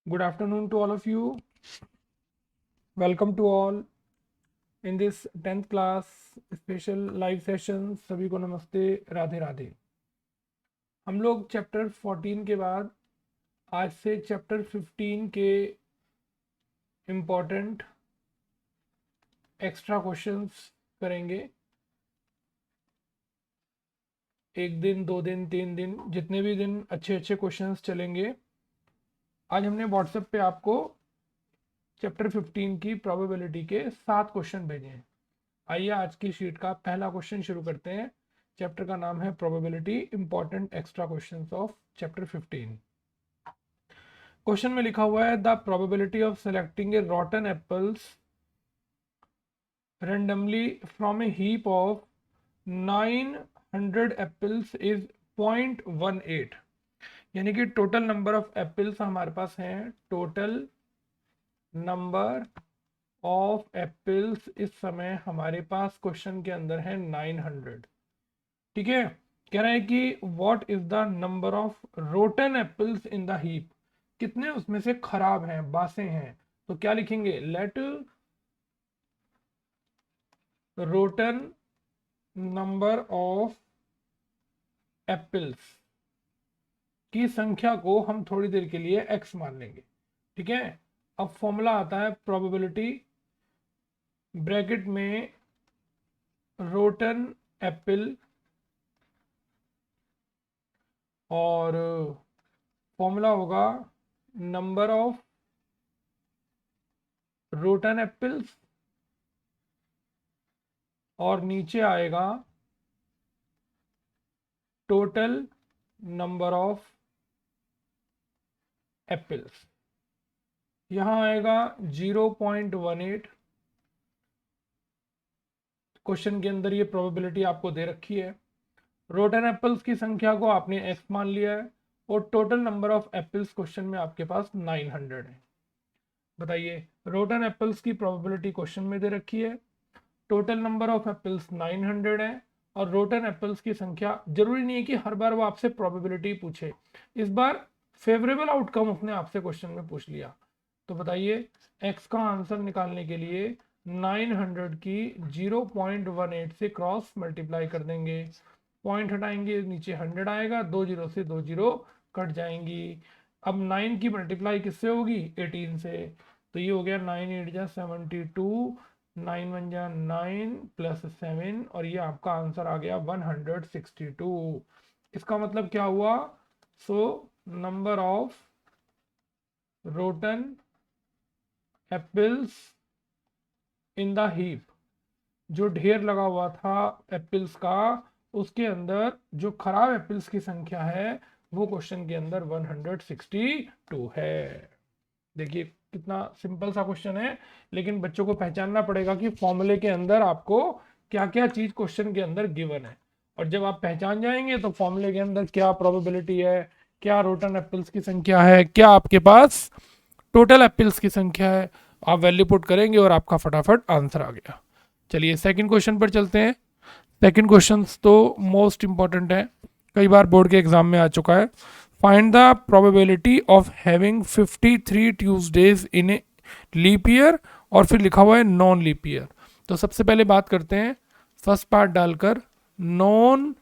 Good afternoon to all of you. Welcome to all in this 10th class special live session. सभी को नमस्ते, राधे राधे। हम लोग chapter 14 के बाद आज से चैप्टर 15 के इम्पोर्टेंट एक्स्ट्रा क्वेश्चंस करेंगे। एक दिन, 2 दिन, 3 दिन, जितने भी दिन अच्छे क्वेश्चंस चलेंगे। आज हमने व्हाट्सएप पे आपको चैप्टर 15 की प्रोबेबिलिटी के 7 क्वेश्चन भेजे हैं। आइए आज की शीट का पहला क्वेश्चन शुरू करते हैं। चैप्टर का नाम है probability, important extra questions of chapter 15। Question में लिखा हुआ है the probability of selecting A रॉटन apples randomly from a heap of 900 apples is 0.18। यानी कि टोटल नंबर ऑफ एप्पल्स हमारे पास हैं, टोटल नंबर ऑफ एप्पल्स इस समय हमारे पास क्वेश्चन के अंदर है 900। ठीक है, कह रहा है कि what is the number of rotten apples in the heap, कितने उसमें से खराब हैं, बासे हैं। तो क्या लिखेंगे, let rotten number of apples की संख्या को हम थोड़ी देर के लिए x मान लेंगे। ठीक है, अब फॉर्मूला आता है प्रोबेबिलिटी ब्रैकेट में रोटन एप्पल और फॉर्मूला होगा नंबर ऑफ रोटन एप्पल्स और नीचे आएगा टोटल नंबर ऑफ एप्पल्स। यहां आएगा 0.18। क्वेश्चन के अंदर ये प्रोबेबिलिटी आपको दे रखी है। रोटन एप्पल्स की संख्या को आपने x मान लिया है और total number of apples question में आपके पास 900 है। बताइए, रोटन एप्पल्स की प्रोबेबिलिटी क्वेश्चन में दे रखी है, टोटल नंबर ऑफ एप्पल्स 900 है और रोटन एप्पल्स की संख्या। जरूरी नहीं है कि हर बार वो आपसे प्रोबेबिलिटी पूछे, इस बार फेवरेबल आउटकम उसने आपसे क्वेश्चन में पूछ लिया। तो बताइए, x का आंसर निकालने के लिए 900 की 0.18 से क्रॉस मल्टीप्लाई कर देंगे, पॉइंट हटाएंगे, नीचे 100 आएगा, 2 जीरो से 2 जीरो कट जाएंगी। अब 9 की मल्टीप्लाई किससे होगी, 18 से। तो ये हो गया 9 8 जा 72, 9 1 जा 9 प्लस 7 और ये आपका आंसर आ गया 162। इसका मतलब क्या हुआ, so number of rotten apples in the heap, जो ढेर लगा हुआ था एप्पल्स का, उसके अंदर जो खराब एप्पल्स की संख्या है वो क्वेश्चन के अंदर 162 है। देखिए कितना सिंपल सा क्वेश्चन है, लेकिन बच्चों को पहचानना पड़ेगा कि फॉर्मूले के अंदर आपको क्या क्या चीज क्वेश्चन के अंदर गिवन है। और जब आप पहचान जाएंगे तो फॉर्मूले के अंदर क्या प्रोबेबिलिटी है, क्या रोटन एप्पल्स की संख्या है, क्या आपके पास टोटल एप्पल्स की संख्या है, आप वैल्यू पुट करेंगे और आपका फटाफट आंसर आ गया। चलिए सेकंड क्वेश्चन पर चलते हैं। सेकंड क्वेश्चन तो मोस्ट इंपॉर्टेंट है, कई बार बोर्ड के एग्जाम में आ चुका है। Find the probability of having 53 Tuesdays in a leap year, और फिर लिखा हुआ है नॉन लीप ईयर। तो सबसे पहले बात करते हैं फर्स्ट पार्ट डालकर नॉन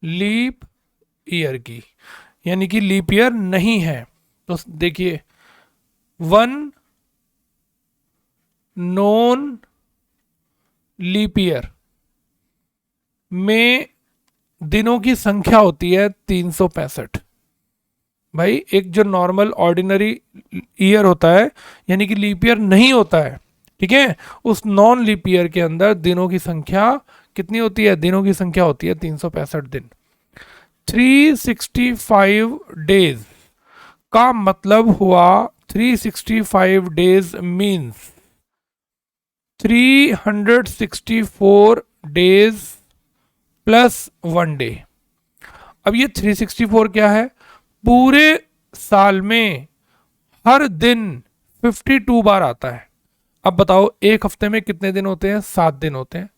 लीप ईयर की, यानी कि लीप ईयर नहीं है। तो देखिए, 1 नॉन लीप ईयर में दिनों की संख्या होती है 365। भाई एक जो नॉर्मल ऑर्डिनरी ईयर होता है, यानी कि लीप ईयर नहीं होता है, ठीक है, उस नॉन लीप ईयर के अंदर दिनों की संख्या कितनी होती है, दिनों की संख्या होती है 365 दिन। 365 डेज का मतलब हुआ 365 days means 364 days plus 1 day. अब ये 364 क्या है, पूरे साल में हर दिन 52 बार आता है। अब बताओ एक हफ्ते में कितने दिन होते हैं, 7 दिन होते हैं।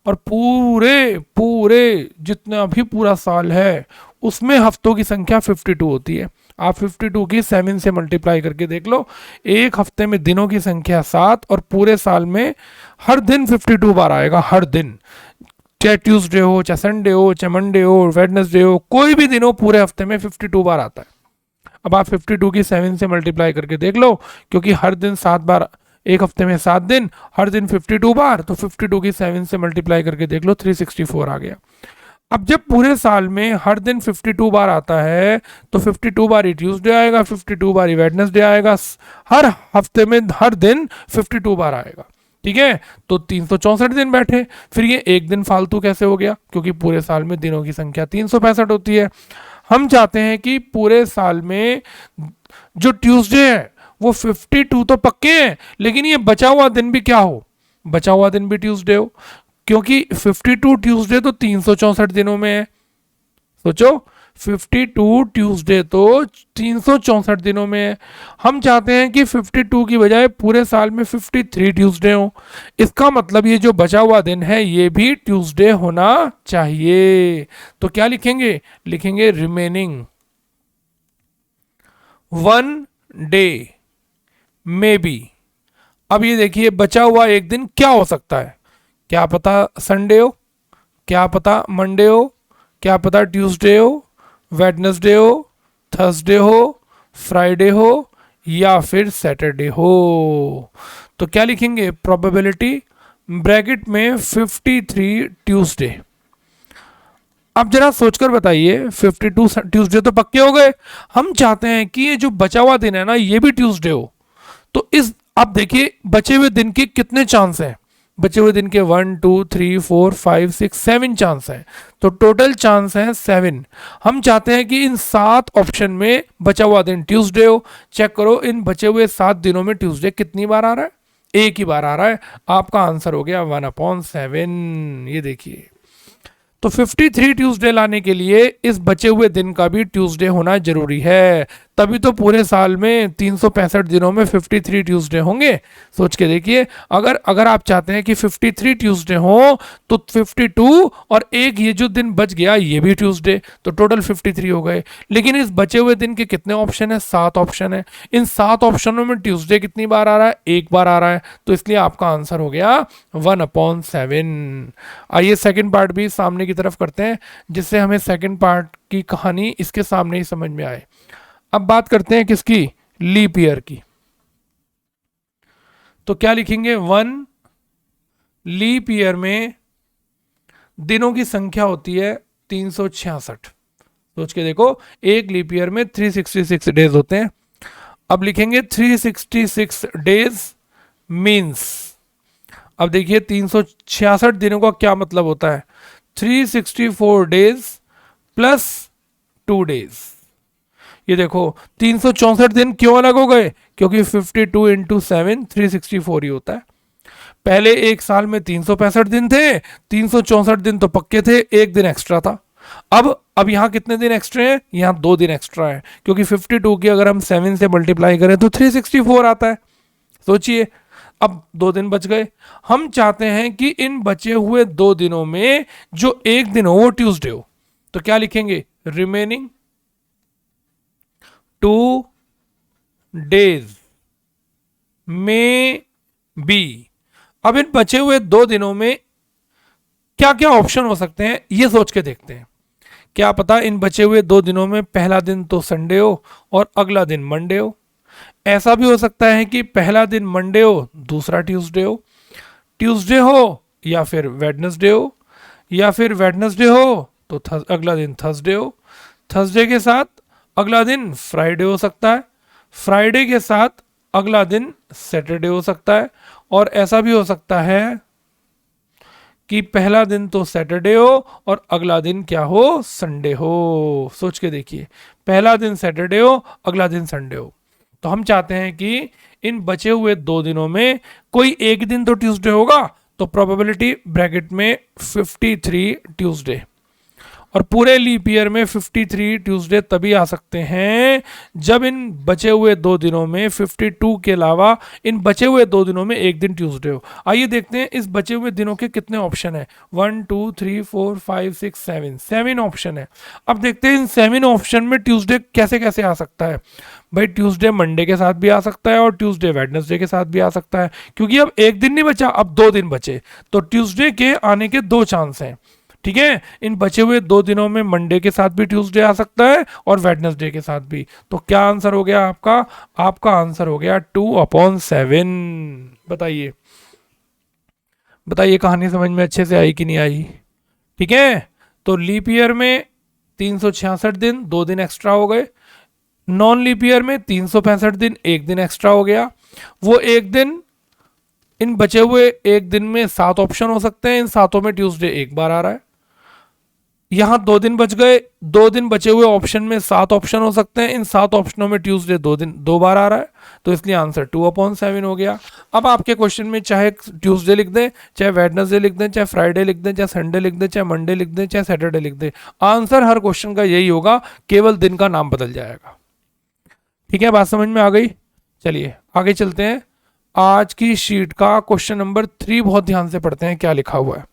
और पूरे पूरे जितना भी पूरा साल है उसमें हफ्तों की संख्या 52 होती है। आप 52 की 7 से मल्टीप्लाई करके देख लो। एक हफ्ते में दिनों की संख्या 7 और पूरे साल में हर दिन 52 बार आएगा, हर दिन, चाहे ट्यूसडे हो, चाहे संडे हो, चाहे मंडे हो, वेडनेसडे हो, कोई भी दिन हो, पूरे हफ्ते में 52 बार आता है। अब आप 52 की 7 से मल्टीप्लाई करके देख लो, क्योंकि हर दिन 7 बार, एक हफ्ते में 7 दिन, हर दिन 52 बार, तो 52 की 7 से मल्टीप्लाई करके देख लो, 364 आ गया। अब जब पूरे साल में हर दिन 52 बार आता है, तो 52 बार ही ट्यूसडे आएगा, 52 बार ही वेडनेसडे आएगा, हर हफ्ते में हर दिन 52 बार आएगा। ठीक है, तो 364 दिन बैठे। फिर ये एक दिन फालतू कैसे हो गया, क्योंकि पूरे साल में दिनों की संख्या 365 होती है। हम चाहते हैं कि पूरे साल में जो ट्यूसडे है वो 52 तो पक्के हैं, लेकिन ये बचा हुआ दिन भी क्या हो, बचा हुआ दिन भी ट्यूसडे हो, क्योंकि 52 ट्यूसडे तो 364 दिनों में है। सोचो, 52 ट्यूसडे तो 364 दिनों में है। हम चाहते हैं कि 52 की बजाय पूरे साल में 53 ट्यूसडे हो। इसका मतलब ये जो बचा हुआ दिन है ये भी ट्यूसडे होना चाहिए। तो क्या लिखेंगे, लिखेंगे रिमेनिंग 1 डे मे बी। अब ये देखिए, बचा हुआ एक दिन क्या हो सकता है, क्या पता संडे हो, क्या पता मंडे हो, क्या पता ट्यूसडे हो, वेडनेसडे हो, थर्सडे हो, फ्राइडे हो, या फिर सैटरडे हो। तो क्या लिखेंगे, प्रोबेबिलिटी ब्रैकेट में 53 ट्यूसडे। अब जरा सोचकर बताइए, 52 ट्यूसडे तो पक्के हो गए, हम चाहते हैं कि ये जो बचा हुआ दिन है ना ये भी ट्यूसडे हो। तो इस, आप देखिए बचे हुए दिन के कितने चांस हैं, बचे हुए दिन के 1 2 3 4 5 6 7 चांस हैं, तो टोटल चांस है 7। हम चाहते हैं कि इन 7 ऑप्शन में बचा हुआ दिन ट्यूसडे हो। चेक करो इन बचे हुए 7 दिनों में ट्यूसडे कितनी बार आ रहा है, एक ही बार आ रहा है। आपका आंसर हो गया 1/7। ये देखिए, तो 53 ट्यूसडे लाने के लिए इस बचे हुए दिन का भी ट्यूसडे होना जरूरी है, तभी तो पूरे साल में 365 दिनों में 53 ट्यूसडे होंगे। सोच के देखिए, अगर अगर आप चाहते हैं कि 53 ट्यूसडे हो तो 52 और एक ये जो दिन बच गया ये भी ट्यूसडे, तो टोटल 53 हो गए। लेकिन इस बचे हुए दिन के कितने ऑप्शन है, 7 ऑप्शन है। इन 7 ऑप्शनों में ट्यूसडे कितनी बार आ रहा है, एक बार आ रहा है, तो इसलिए आपका आंसर हो गया 1/7। आइए सेकेंड पार्ट भी सामने की तरफ करते हैं, जिससे हमें सेकेंड पार्ट की कहानी इसके सामने ही समझ में आए। अब बात करते हैं किसकी, लीप ईयर की। तो क्या लिखेंगे, 1 लीप ईयर में दिनों की संख्या होती है 366। सोच के देखो, एक लीप ईयर में 366 डेज होते हैं। अब लिखेंगे 366 डेज मीन्स, अब देखिए 366 दिनों का क्या मतलब होता है, 364 डेज प्लस 2 डेज। ये देखो 364 दिन क्यों अलग हो गए, क्योंकि 52 इंटू 7 364 ही होता है। पहले एक साल में 365 दिन थे, 364 दिन तो पक्के थे, एक दिन एक्स्ट्रा था। अब यहाँ कितने दिन एक्स्ट्रा हैं, यहाँ 2 दिन एक्स्ट्रा है, क्योंकि 52 की अगर हम 7 से मल्टीप्लाई करें तो 364 आता है। सोचिए, अब 2 दिन बच गए। हम चाहते हैं कि इन बचे हुए 2 दिनों में जो एक दिन हो वो ट्यूसडे हो। तो क्या लिखेंगे, रिमेनिंग 2 डेज में बी। अब इन बचे हुए 2 दिनों में क्या क्या ऑप्शन हो सकते हैं ये सोच के देखते हैं। क्या पता इन बचे हुए 2 दिनों में पहला दिन तो संडे हो और अगला दिन मंडे हो। ऐसा भी हो सकता है कि पहला दिन मंडे हो, दूसरा ट्यूसडे हो, ट्यूसडे हो या फिर वेडनेसडे हो, या फिर वेडनेसडे हो तो अगला दिन थर्सडे हो, थर्सडे के साथ अगला दिन फ्राइडे हो सकता है, फ्राइडे के साथ अगला दिन सैटरडे हो सकता है, और ऐसा भी हो सकता है कि पहला दिन तो सैटरडे हो और अगला दिन क्या हो, संडे हो। सोच के देखिए, पहला दिन सैटरडे हो, अगला दिन संडे हो। तो हम चाहते हैं कि इन बचे हुए 2 दिनों में कोई एक दिन तो ट्यूसडे होगा, तो प्रोबेबिलिटी ब्रैकेट में 53 ट्यूसडे। और पूरे लीप ईयर में 53 ट्यूसडे तभी आ सकते हैं जब इन बचे हुए 2 दिनों में 52 के अलावा इन बचे हुए 2 दिनों में एक दिन ट्यूसडे हो। आइए देखते हैं इस बचे हुए दिनों के कितने ऑप्शन है। 1 2 3 4 5 6 7 7 ऑप्शन है। अब देखते हैं इन 7 ऑप्शन में ट्यूसडे कैसे कैसे आ सकता है। भाई ट्यूसडे मंडे के साथ भी आ सकता है और ट्यूसडे वेडनेसडे के साथ भी आ सकता है, क्योंकि अब एक दिन नहीं बचा, अब 2 दिन बचे, तो ट्यूसडे के आने के 2 चांस हैं। ठीक है, इन बचे हुए 2 दिनों में मंडे के साथ भी ट्यूसडे आ सकता है और वेडनेसडे के साथ भी। तो क्या आंसर हो गया आपका? आपका आंसर हो गया 2/7। बताइए बताइए, कहानी समझ में अच्छे से आई कि नहीं आई? ठीक है, तो लीप ईयर में 366 दिन, 2 दिन एक्स्ट्रा हो गए। नॉन लीप ईयर में 365 दिन, 1 दिन एक्स्ट्रा हो गया। वो एक दिन, इन बचे हुए एक दिन में 7 ऑप्शन हो सकते हैं, इन 7 में ट्यूसडे एक बार आ रहा है। यहां 2 दिन बच गए, 2 दिन बचे हुए ऑप्शन में 7 ऑप्शन हो सकते हैं, इन 7 ऑप्शनों में ट्यूसडे 2 बार आ रहा है, तो इसलिए आंसर 2/7 हो गया। अब आपके क्वेश्चन में चाहे ट्यूसडे लिख दें, चाहे वेडनेसडे लिख दें, चाहे फ्राइडे लिख दें, चाहे संडे लिख दें, चाहे मंडे लिख दें, चाहे सैटरडे लिख दें, आंसर हर क्वेश्चन का यही होगा, केवल दिन का नाम बदल जाएगा। ठीक है, बात समझ में आ गई? चलिए आगे चलते हैं। आज की शीट का क्वेश्चन नंबर 3 बहुत ध्यान से पढ़ते हैं क्या लिखा हुआ है।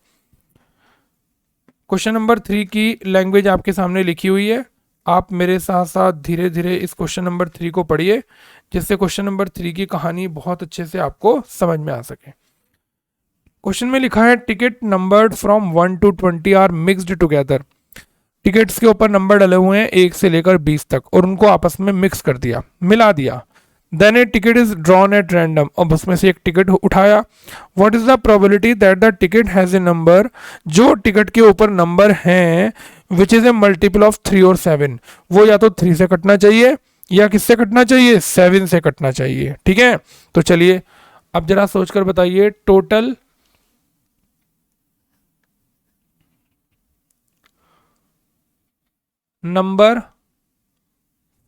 क्वेश्चन नंबर 3 की लैंग्वेज आपके सामने लिखी हुई है। आप मेरे साथ साथ धीरे धीरे इस क्वेश्चन नंबर 3 को पढ़िए, जिससे क्वेश्चन नंबर 3 की कहानी बहुत अच्छे से आपको समझ में आ सके। क्वेश्चन में लिखा है ticket numbered from 1 to 20 are mixed together. Tickets के ऊपर नंबर डले हुए हैं 1 से लेकर 20 तक, और उनको आपस में मिक्स कर दिया, मिला दिया। Then a ticket is drawn at random, अब उसमें से एक टिकट उठाया। What is the probability that the ticket has a number, जो टिकट के ऊपर नंबर हैं which is a multiple of 3 और 7, वो या तो 3 से कटना चाहिए या किससे कटना चाहिए? 7 से कटना चाहिए। ठीक है, तो चलिए अब जरा सोचकर बताइए, टोटल नंबर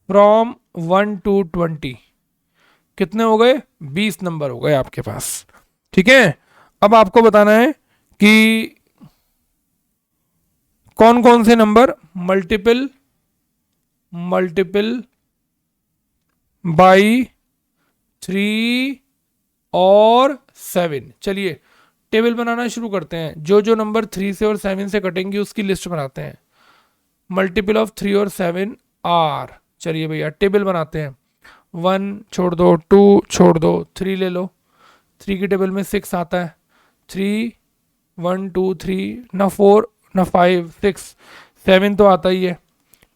फ्रॉम 1 to 20 कितने हो गए? 20 नंबर हो गए आपके पास। ठीक है, अब आपको बताना है कि कौन कौन से नंबर मल्टीपल बाई 3 और 7। चलिए टेबल बनाना शुरू करते हैं। जो जो नंबर 3 से और 7 से कटेंगे उसकी लिस्ट बनाते हैं। मल्टीपल ऑफ 3 और 7 आर, चलिए भैया टेबल बनाते हैं। 1 छोड़ दो, 2 छोड़ दो, 3 ले लो। 3 की टेबल में 6 आता है। 3 1 2 3, ना 4 ना 5 6, 7 तो आता ही है,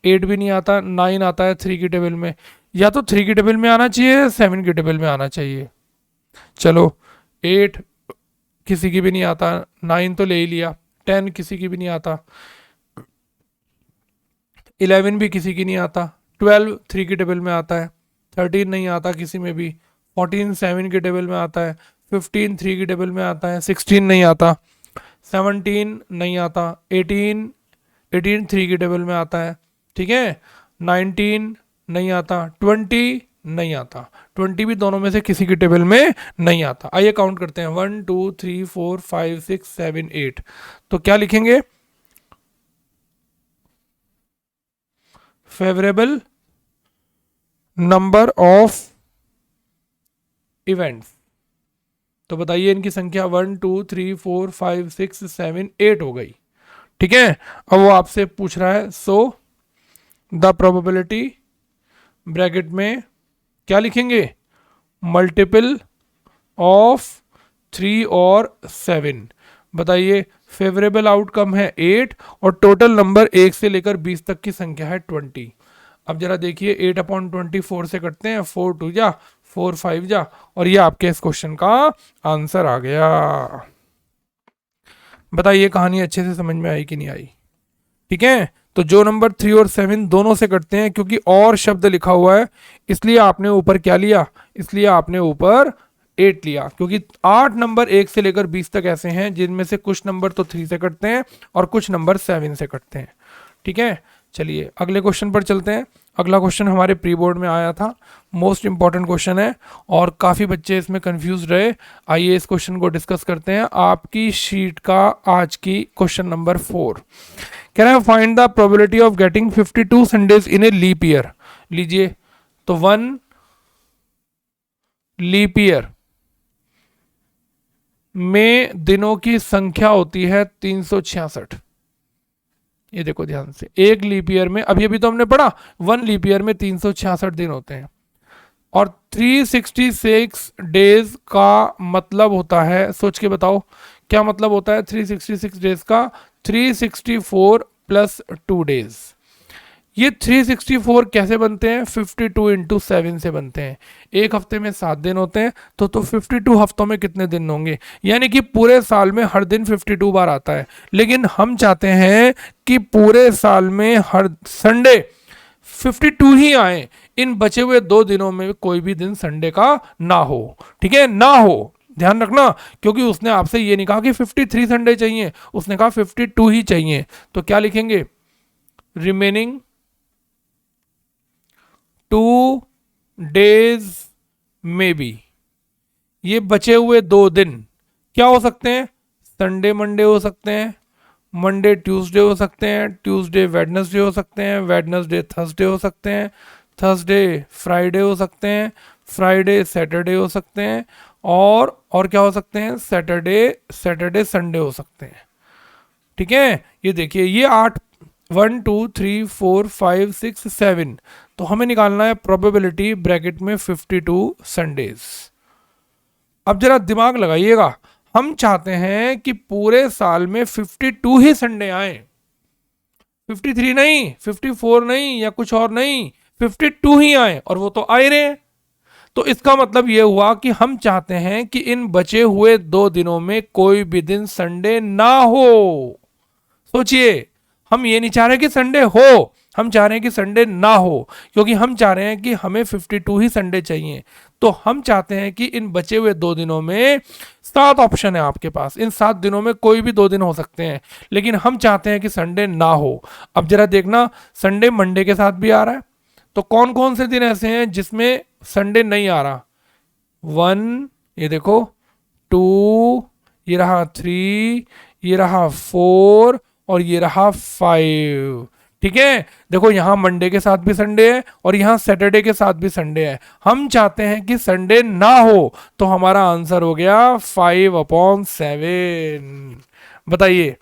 8 भी नहीं आता, 9 आता है 3 की टेबल में। या तो 3 की टेबल में आना चाहिए, 7 की टेबल में आना चाहिए। चलो 8 किसी की भी नहीं आता, 9 तो ले ही लिया, 10 किसी की भी नहीं आता, 11 भी किसी की नहीं आता, 12 3 की टेबल में आता है, 13 नहीं आता किसी में भी, 14 7 की टेबल में आता है, 15 3 की टेबल में आता है, 16 नहीं आता, 17 नहीं आता, 18 3 की टेबल में आता है। ठीक है, 19 नहीं आता, 20 नहीं आता, 20 भी दोनों में से किसी की टेबल में नहीं आता। आइए काउंट करते हैं, 1 2 3 4 5 6 7 8। तो क्या लिखेंगे? Favourable number of events. तो बताइए इनकी संख्या 1 2 3 4 5 6 7 8 हो गई। ठीक है, अब वो आपसे पूछ रहा है सो द प्रोबेबिलिटी, ब्रैकेट में क्या लिखेंगे? मल्टीपल ऑफ 3 और 7। बताइए फेवरेबल आउटकम है 8 और टोटल नंबर 1 से लेकर 20 तक की संख्या है 20। अब जरा देखिए 8/24 से कटते हैं, 4 2 जा, 4 5 जा, और ये आपके इस क्वेश्चन का आंसर आ गया। बताइए कहानी अच्छे से समझ में आई कि नहीं आई? ठीक है, तो जो नंबर 3 और 7 दोनों से कटते हैं, क्योंकि और शब्द लिखा हुआ है इसलिए आपने ऊपर क्या लिया? इसलिए आपने ऊपर 8 लिया, क्योंकि 8 नंबर 1 से लेकर 20 तक ऐसे हैं जिनमें से कुछ नंबर तो 3 से कटते हैं और कुछ नंबर 7 से कटते हैं। ठीक है, चलिए अगले क्वेश्चन पर चलते हैं। अगला क्वेश्चन हमारे प्री बोर्ड में आया था, मोस्ट इंपॉर्टेंट क्वेश्चन है और काफ़ी बच्चे इसमें कंफ्यूज रहे। आइए इस क्वेश्चन को डिस्कस करते हैं। आपकी शीट का आज की क्वेश्चन नंबर 4 कह रहा है find the probability of getting 52 Sundays in a leap year. लीजिए, तो 1 लीप ईयर में दिनों की संख्या होती है 366। ये देखो ध्यान से, एक लीप ईयर में, अभी अभी तो हमने पढ़ा 1 लीप ईयर में 366 दिन होते हैं, और 366 डेज का मतलब होता है, सोच के बताओ क्या मतलब होता है 366 डेज का? 364 प्लस 2 डेज। ये 364 कैसे बनते हैं? 52 इंटू 7 से बनते हैं। एक हफ्ते में 7 दिन होते हैं, तो 52 हफ्तों में कितने दिन होंगे? यानी कि पूरे साल में हर दिन 52 बार आता है, लेकिन हम चाहते हैं कि पूरे साल में हर संडे 52 ही आए, इन बचे हुए 2 दिनों में कोई भी दिन संडे का ना हो। ठीक है, ना हो, ध्यान रखना, क्योंकि उसने आपसे ये नहीं कहा कि 53 संडे चाहिए, उसने कहा 52 ही चाहिए। तो क्या लिखेंगे? रिमेनिंग 2 डेज में बी। ये बचे हुए 2 दिन क्या हो सकते हैं? संडे मंडे हो सकते हैं, मंडे ट्यूसडे हो सकते हैं, ट्यूसडे वेडनेसडे हो सकते हैं, वेडनेसडे थर्सडे हो सकते हैं, थर्सडे फ्राइडे हो सकते हैं, फ्राइडे सैटरडे हो सकते हैं, और क्या हो सकते हैं? सैटरडे संडे हो सकते हैं। ठीक है, ये देखिए, ये 8 1 2 3 4 5 6 7, तो हमें निकालना है प्रोबेबिलिटी ब्रैकेट में 52 संडेज। अब जरा दिमाग लगाइएगा, हम चाहते हैं कि पूरे साल में 52 ही संडे आए, 53 नहीं, 54 नहीं, या कुछ और नहीं, 52 ही आए, और वो तो आ ही रहे हैं। तो इसका मतलब ये हुआ कि हम चाहते हैं कि इन बचे हुए 2 दिनों में कोई भी दिन संडे ना हो। सोचिए, हम ये नहीं चाह रहे कि संडे हो, हम चाह रहे हैं कि संडे ना हो, क्योंकि हम चाह रहे हैं कि हमें 52 ही संडे चाहिए। तो हम चाहते हैं कि इन बचे हुए 2 दिनों में, 7 ऑप्शन है आपके पास, इन 7 दिनों में कोई भी 2 दिन हो सकते हैं, लेकिन हम चाहते हैं कि संडे ना हो। अब जरा देखना, संडे मंडे के साथ भी आ रहा है, तो कौन कौन से दिन ऐसे हैं जिसमें संडे नहीं आ रहा? 1, ये देखो, 2, ये रहा 3, ये रहा 4, और ये रहा 5। ठीक है, देखो यहां मंडे के साथ भी संडे है, और यहां सैटरडे के साथ भी संडे है। हम चाहते हैं कि संडे ना हो, तो हमारा आंसर हो गया 5/7। बताइए,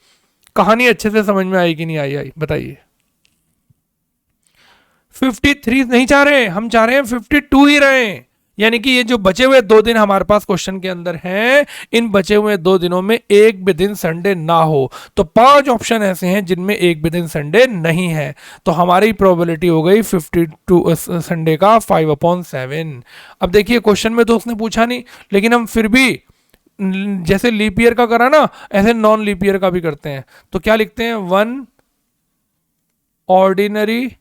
कहानी अच्छे से समझ में आई कि नहीं आई बताइए। 53 नहीं चाह रहे, हम चाह रहे हैं 52 ही रहे। यानी कि ये जो बचे हुए 2 दिन हमारे पास क्वेश्चन के अंदर हैं, इन बचे हुए 2 दिनों में एक भी दिन संडे ना हो। तो 5 ऑप्शन ऐसे हैं जिनमें एक भी दिन संडे नहीं है, तो हमारी प्रोबेबिलिटी हो गई 52 संडे का 5/7। अब देखिए, क्वेश्चन में तो उसने पूछा नहीं, लेकिन हम फिर भी जैसे लीप ईयर का करा ना, ऐसे नॉन लीप ईयर का भी करते हैं। तो क्या लिखते हैं? 1 ऑर्डिनरी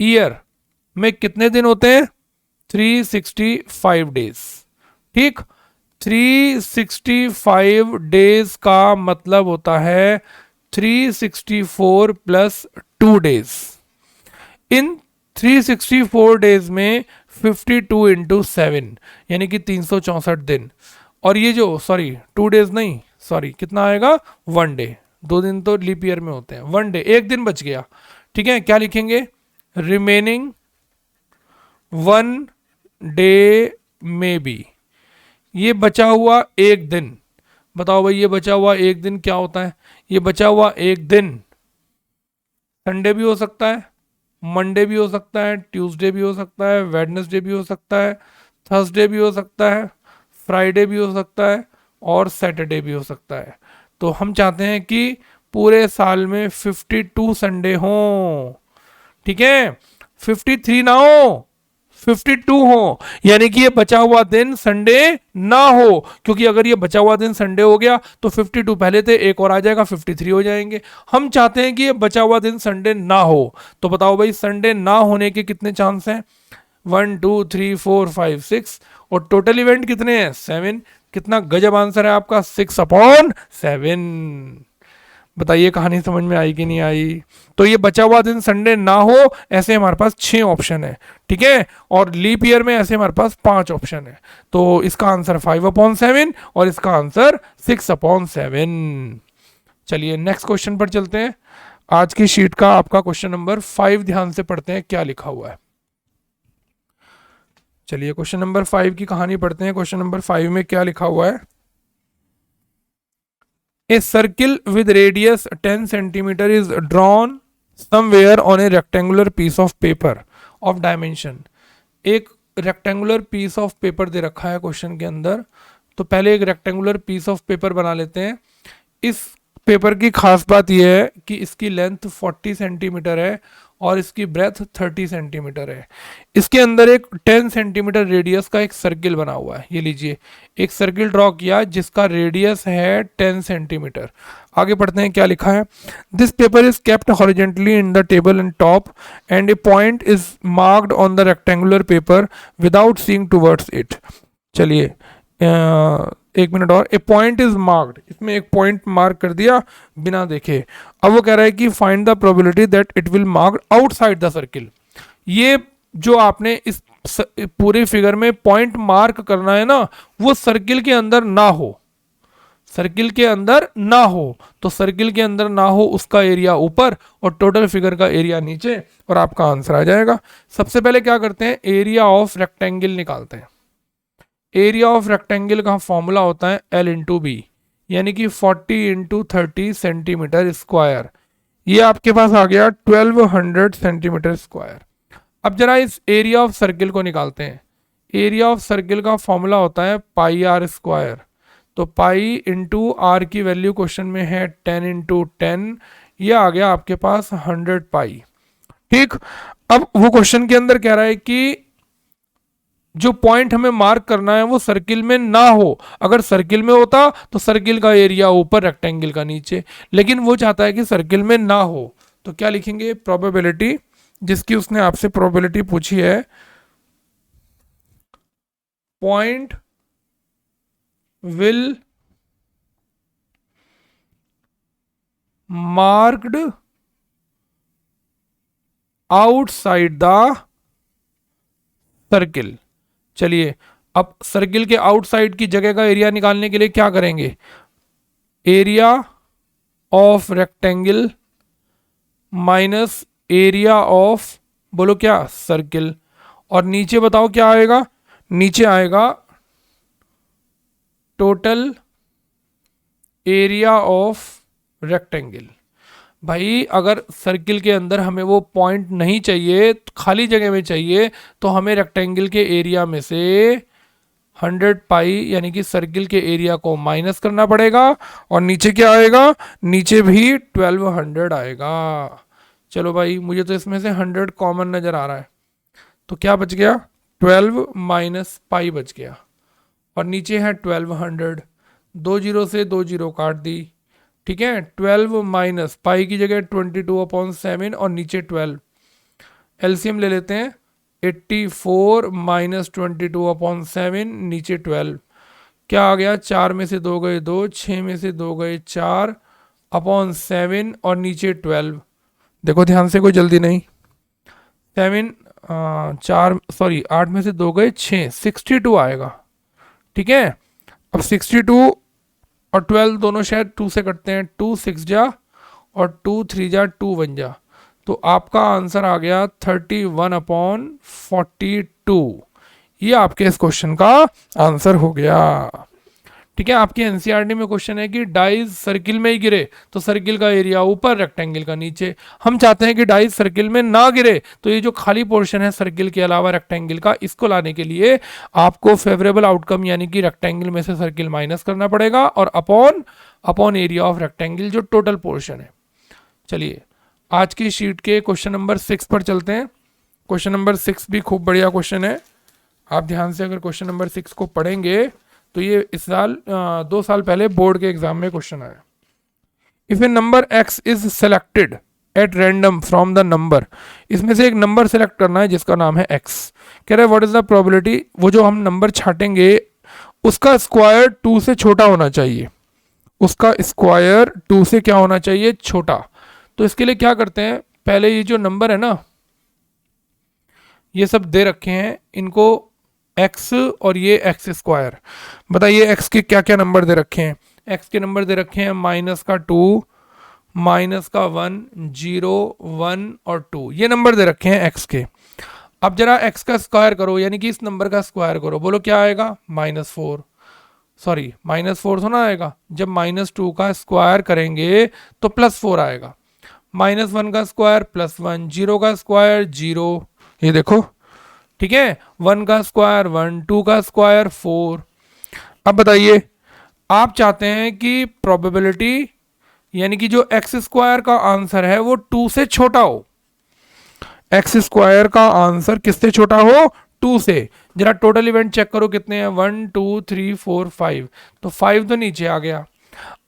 ईयर में कितने दिन होते हैं? 365 डेज। ठीक, 365 डेज का मतलब होता है 364 प्लस 2 डेज। इन 364 डेज में 52 इंटू 7 यानी कि 364 दिन, और ये जो, सॉरी 2 डेज नहीं, सॉरी कितना आएगा? 1 डे। 2 दिन तो लीप ईयर में होते हैं, 1 डे, एक दिन बच गया। ठीक है, क्या लिखेंगे? रिमेनिंग 1 डे में बी। ये बचा हुआ एक दिन, बताओ भाई, ये बचा हुआ एक दिन क्या होता है? ये बचा हुआ एक दिन संडे भी हो सकता है, मंडे भी हो सकता है, ट्यूसडे भी हो सकता है, वेडनेसडे भी हो सकता है, थर्सडे भी हो सकता है, फ्राइडे भी हो सकता है, और सैटरडे भी हो सकता है। तो हम चाहते हैं कि पूरे साल में 52 संडे हों। ठीक है, 53 ना हो, 52 हो, यानी कि ये बचा हुआ दिन संडे ना हो, क्योंकि अगर ये बचा हुआ दिन संडे हो गया तो 52 पहले थे, एक और आ जाएगा, 53 हो जाएंगे। हम चाहते हैं कि ये बचा हुआ दिन संडे ना हो। तो बताओ भाई, संडे ना होने के कितने चांस हैं? 1 2 3 4 5 6, और टोटल इवेंट कितने हैं? 7। कितना गजब आंसर है आपका, 6/7। बताइए, कहानी समझ में आई कि नहीं आई? तो ये बचा हुआ दिन संडे ना हो, ऐसे हमारे पास 6 ऑप्शन है। ठीक है, और लीप ईयर में ऐसे हमारे पास 5 ऑप्शन है। तो इसका आंसर 5/7 और इसका आंसर 6/7। चलिए नेक्स्ट क्वेश्चन पर चलते हैं। आज की शीट का आपका क्वेश्चन नंबर 5 ध्यान से पढ़ते हैं क्या लिखा हुआ है। चलिए क्वेश्चन नंबर 5 की कहानी पढ़ते हैं। क्वेश्चन नंबर 5 में क्या लिखा हुआ है। A circle with radius 10 centimetre is drawn somewhere on a rectangular piece of paper of dimension. एक रेक्टेंगुलर पीस ऑफ पेपर दे रखा है क्वेश्चन के अंदर। तो पहले एक रेक्टेंगुलर पीस ऑफ पेपर बना लेते हैं। इस पेपर की खास बात यह है कि इसकी लेंथ 40 सेंटीमीटर है और इसकी ब्रेथ 30 सेंटीमीटर है। इसके अंदर एक 10 सेंटीमीटर रेडियस का एक सर्किल बना हुआ है। ये लीजिए, एक सर्किल ड्रॉ किया जिसका रेडियस है 10 सेंटीमीटर। आगे पढ़ते हैं क्या लिखा है। This paper is kept horizontally in the table and top and A point is marked on the rectangular paper without seeing towards it. चलिए एक मिनट और। ए पॉइंट इज मार्क्ड, इसमें एक पॉइंट मार्क कर दिया बिना देखे। अब वो कह रहा है कि find the probability that it will mark outside the circle. ये जो आपने इस पूरे फिगर में पॉइंट मार्क करना है ना, वो सर्किल के अंदर ना हो, सर्किल के अंदर ना हो। तो सर्किल के अंदर ना हो उसका एरिया ऊपर और टोटल फिगर का एरिया नीचे, और आपका आंसर आ जाएगा। सबसे पहले क्या करते हैं, एरिया ऑफ रेक्टेंगल निकालते हैं। एरिया ऑफ रेक्टेंगल का फॉर्मूला होता है L इंटू बी, यानी कि 40 इंटू 30 सेंटीमीटर स्क्वायर। ये आपके पास आ गया 1200 सेंटीमीटर स्क्वायर। अब जरा इस एरिया ऑफ सर्किल को निकालते हैं। एरिया ऑफ सर्किल का फॉर्मूला होता है पाई आर स्क्वायर। तो पाई इंटू आर की वैल्यू क्वेश्चन में है 10 इंटू 10, ये आ गया आपके पास 100 पाई। ठीक, अब वो क्वेश्चन के अंदर कह रहा है कि जो पॉइंट हमें मार्क करना है वो सर्किल में ना हो। अगर सर्किल में होता तो सर्किल का एरिया ऊपर, रेक्टेंगल का नीचे, लेकिन वो चाहता है कि सर्किल में ना हो। तो क्या लिखेंगे, प्रोबेबिलिटी, जिसकी उसने आपसे प्रोबेबिलिटी पूछी है, point will marked outside the circle. चलिए अब सर्किल के आउटसाइड की जगह का एरिया निकालने के लिए क्या करेंगे, area of rectangle minus area of, बोलो क्या, सर्किल। और नीचे बताओ क्या आएगा, नीचे आएगा टोटल एरिया ऑफ रेक्टेंगल। भाई अगर सर्किल के अंदर हमें वो पॉइंट नहीं चाहिए, खाली जगह में चाहिए, तो हमें रेक्टेंगल के एरिया में से 100 पाई यानी कि सर्किल के एरिया को माइनस करना पड़ेगा। और नीचे क्या आएगा, नीचे भी 1200 आएगा। चलो भाई, मुझे तो इसमें से 100 कॉमन नज़र आ रहा है, तो क्या बच गया, 12 माइनस पाई बच गया। और नीचे है 1200, 2 जीरो से 2 जीरो काट दी। ठीक है, 12 माइनस पाई की जगह 22/7 और नीचे 12। एलसीएम ले लेते हैं, 84 माइनस 22/7 नीचे 12। क्या आ गया, 4 में से 2 गए 2, 6 में से 2 गए 4/7 और नीचे 12। देखो ध्यान से, कोई जल्दी नहीं। 8 में से 2 गए 6, 62 आएगा। ठीक है, अब 62 और 12 दोनों शायद 2 से कटते हैं, 2 6 जा और 2 3 जा 2 1 जा, तो आपका आंसर आ गया 31/42। ये आपके इस क्वेश्चन का आंसर हो गया। ठीक है, आपके एनसीईआरटी में क्वेश्चन है कि डाइज सर्किल में ही गिरे तो सर्किल का एरिया ऊपर, रेक्टेंगल का नीचे। हम चाहते हैं कि डाइज सर्किल में ना गिरे, तो ये जो खाली पोर्शन है सर्किल के अलावा रेक्टेंगल का, इसको लाने के लिए आपको फेवरेबल आउटकम यानी कि रेक्टेंगल में से सर्किल माइनस करना पड़ेगा और अपॉन एरिया ऑफ रेक्टेंगल जो टोटल पोर्शन है। चलिए आज की शीट के क्वेश्चन नंबर 6 पर चलते हैं। क्वेश्चन नंबर 6 भी खूब बढ़िया क्वेश्चन है। आप ध्यान से अगर क्वेश्चन नंबर 6 को पढ़ेंगे तो ये इस साल 2 साल पहले बोर्ड के एग्जाम में क्वेश्चन आया। If A number x is selected at random from the number, इसमें से एक नंबर सेलेक्ट करना है जिसका नाम है x। कह रहे हैं व्हाट इज द प्रोबेबिलिटी, वो जो हम नंबर छाटेंगे उसका स्क्वायर 2 से छोटा होना चाहिए, उसका स्क्वायर 2 से क्या होना चाहिए, छोटा। तो इसके लिए क्या करते हैं, पहले ये जो नंबर है ना, ये सब दे रखे हैं, इनको x और ये x स्क्वायर, बताइए x के क्या क्या नंबर दे रखे हैं। x के नंबर दे रखे हैं माइनस का 2, माइनस का 1, 0, 1 और 2, ये नंबर दे रखे हैं x के। अब जरा x का स्क्वायर करो, यानी कि इस नंबर का स्क्वायर करो, बोलो क्या आएगा, -4, सॉरी -4 थोड़ा आएगा, जब -2 का स्क्वायर करेंगे तो +4 आएगा, -1 का स्क्वायर +1, 0 का स्क्वायर 0, ये देखो, ठीक है, 1 का स्क्वायर 1, 2 का स्क्वायर 4। अब बताइए, आप चाहते हैं कि प्रोबेबिलिटी यानी कि जो एक्स स्क्वायर का आंसर है वो 2 से छोटा हो, एक्स स्क्वायर का आंसर किससे छोटा हो, 2 से। जरा टोटल इवेंट चेक करो कितने हैं, 1 2 3 4 5, तो 5 तो नीचे आ गया।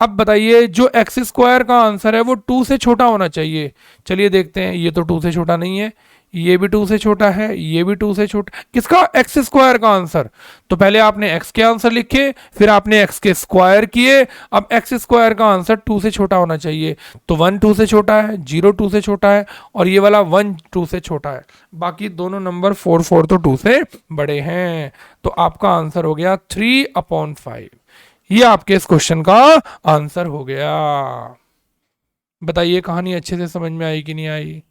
अब बताइए जो एक्स स्क्वायर का आंसर है वो 2 से छोटा होना चाहिए, चलिए देखते हैं, ये तो 2 से छोटा नहीं है, ये भी 2 से छोटा है, ये भी 2 से छोटा, किसका, एक्स स्क्वायर का आंसर। तो पहले आपने एक्स के आंसर लिखे, फिर आपने एक्स के स्क्वायर किए, अब एक्स स्क्वायर का आंसर 2 से छोटा होना चाहिए, तो 1 2 से छोटा है, 0 2 से छोटा है, और ये वाला 1 2 से छोटा है, बाकी दोनों नंबर 4 4 तो 2 से बड़े हैं, तो आपका आंसर हो गया 3/5। ये आपके इस क्वेश्चन का आंसर हो गया। बताइए कहानी अच्छे से समझ में आई कि नहीं आई।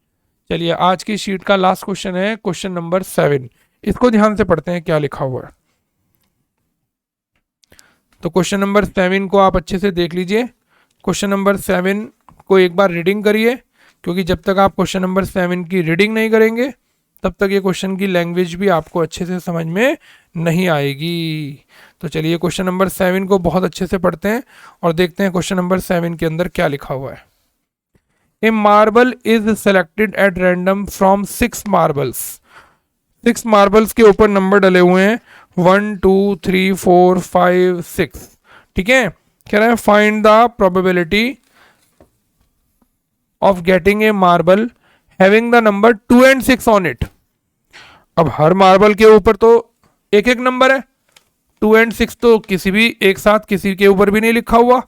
चलिए आज की शीट का लास्ट क्वेश्चन है क्वेश्चन नंबर 7, इसको ध्यान से पढ़ते हैं क्या लिखा हुआ है। तो क्वेश्चन नंबर 7 को आप अच्छे से देख लीजिए, क्वेश्चन नंबर 7 को एक बार रीडिंग करिए, क्योंकि जब तक आप क्वेश्चन नंबर 7 की रीडिंग नहीं करेंगे तब तक ये क्वेश्चन की लैंग्वेज भी आपको अच्छे से समझ में नहीं आएगी। तो चलिए क्वेश्चन नंबर 7 को बहुत अच्छे से पढ़ते हैं और देखते हैं क्वेश्चन नंबर 7 के अंदर क्या लिखा हुआ है। A marble is selected at random from 6 marbles, 6 marbles के ऊपर नंबर डले हुए हैं 1 2 3 4 5 6, ठीक है। कह रहा है find the probability of getting a marble having the number 2 and 6 on it. अब हर मार्बल के ऊपर तो एक एक नंबर है, 2 and 6 तो किसी भी एक साथ किसी के ऊपर भी नहीं लिखा हुआ।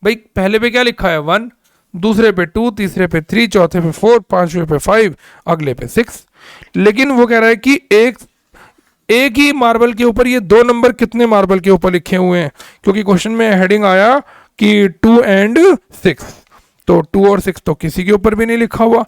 भाई पहले पे क्या लिखा है 1, दूसरे पे 2, तीसरे पे 3, चौथे पे 4, पांचवे पे 5, अगले पे 6। लेकिन वो कह रहा है कि एक ही मार्बल के ऊपर ये 2 नंबर कितने मार्बल के ऊपर लिखे हुए हैं, क्योंकि क्वेश्चन में हेडिंग आया कि 2 and 6, तो 2 और 6 तो किसी के ऊपर भी नहीं लिखा हुआ,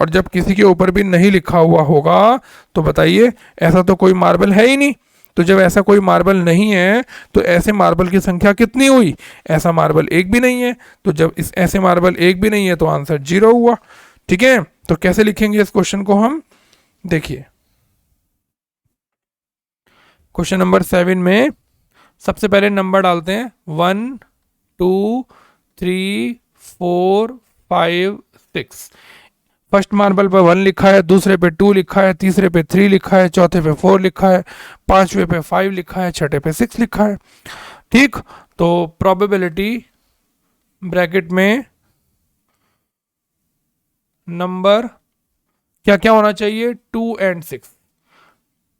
और जब किसी के ऊपर भी नहीं लिखा हुआ होगा तो बताइए ऐसा तो कोई मार्बल है ही नहीं। तो जब ऐसा कोई मार्बल नहीं है तो ऐसे मार्बल की संख्या कितनी हुई, ऐसा मार्बल एक भी नहीं है, तो जब इस ऐसे मार्बल एक भी नहीं है तो आंसर 0 हुआ, ठीक है। तो कैसे लिखेंगे इस क्वेश्चन को हम, देखिए क्वेश्चन नंबर 7 में सबसे पहले नंबर डालते हैं 1 2 3 4 5 6। फर्स्ट मार्बल पर 1 लिखा है, दूसरे पे 2 लिखा है, तीसरे पे 3 लिखा है, चौथे पे 4 लिखा है, पांचवे पे 5 लिखा है, छठे पे 6 लिखा है, ठीक। तो प्रोबेबिलिटी ब्रैकेट में नंबर क्या क्या होना चाहिए, 2 and 6,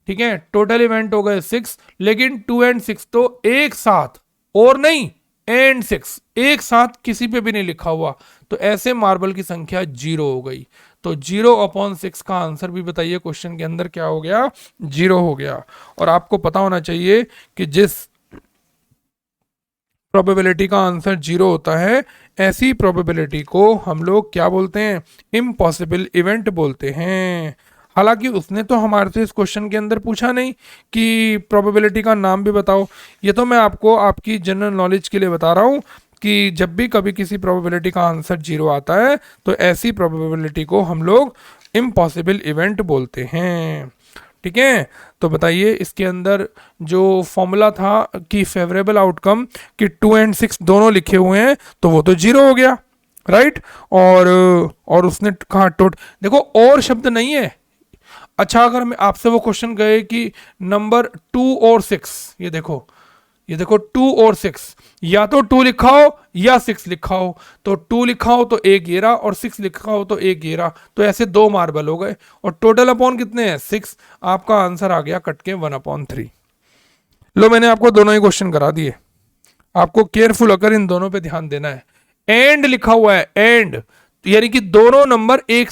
ठीक है। टोटल इवेंट हो गए 6, लेकिन 2 and 6 तो एक साथ और नहीं, एंड 6 एक साथ किसी पे भी नहीं लिखा हुआ, तो ऐसे मार्बल की संख्या 0 हो गई। तो 0/6 का आंसर भी बताइए क्वेश्चन के अंदर क्या हो गया, 0 हो गया। और आपको पता होना चाहिए कि जिस प्रोबेबिलिटी का आंसर 0 होता है ऐसी प्रोबेबिलिटी को हम लोग क्या बोलते हैं, इम्पॉसिबल इवेंट बोलते हैं। हालांकि उसने तो हमारे से इस क्वेश्चन के अंदर पूछा नहीं कि प्रोबेबिलिटी का नाम भी बताओ, ये तो मैं आपको आपकी जनरल नॉलेज के लिए बता रहा हूँ कि जब भी कभी किसी प्रोबेबिलिटी का आंसर 0 आता है तो ऐसी प्रोबेबिलिटी को हम लोग इम्पॉसिबल इवेंट बोलते हैं, ठीक है। तो बताइए इसके अंदर जो फॉर्मूला था कि फेवरेबल आउटकम कि 2 and 6 दोनों लिखे हुए हैं तो वो तो 0 हो गया, राइट। और उसने कहा देखो और शब्द नहीं है। अच्छा अगर मैं आपसे वो क्वेश्चन गए कि नंबर 2 और 6, ये देखो 2 और 6, या तो 2 लिखा हो या 6 लिखा हो, तो 2 लिखा हो तो एक ये रहा और 6 लिखा हो तो एक ये रहा, तो ऐसे 2 मार्बल हो गए और टोटल अपॉन कितने हैं 6, आपका आंसर आ गया कट के 1/3। लो मैंने आपको दोनों ही क्वेश्चन करा दिए, आपको केयरफुल होकर इन दोनों पे ध्यान देना है। एंड लिखा हुआ है, एंड यानी कि दोनों नंबर एक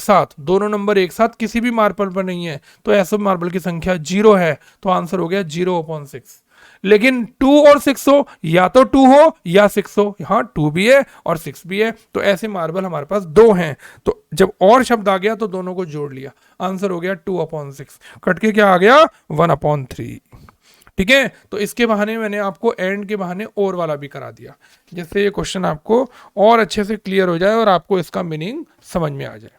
साथ किसी भी मार्बल पर नहीं है, तो ऐसे मार्बल की संख्या 0 है, तो आंसर हो गया 0/6। लेकिन 2 और 6 हो, या तो 2 हो या 6 हो। हाँ 2 भी है और 6 भी है, तो ऐसे मार्बल हमारे पास दो हैं। तो जब और शब्द आ गया तो दोनों को जोड़ लिया, आंसर हो गया 2/6, कट के क्या आ गया 1/3। ठीक है, तो इसके बहाने मैंने आपको एंड के बहाने और वाला भी करा दिया, जिससे ये क्वेश्चन आपको और अच्छे से क्लियर हो जाए और आपको इसका मीनिंग समझ में आ जाए।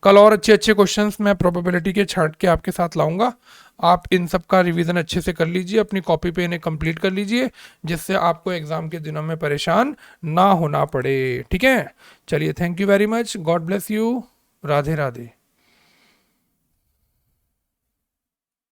कल और अच्छे अच्छे क्वेश्चंस मैं प्रोबेबिलिटी के छांट के आपके साथ लाऊंगा। आप इन सब का रिवीजन अच्छे से कर लीजिए, अपनी कॉपी पे इन्हें कंप्लीट कर लीजिए, जिससे आपको एग्जाम के दिनों में परेशान ना होना पड़े। ठीक है, चलिए, thank you very much, God bless you, Radhe Radhe.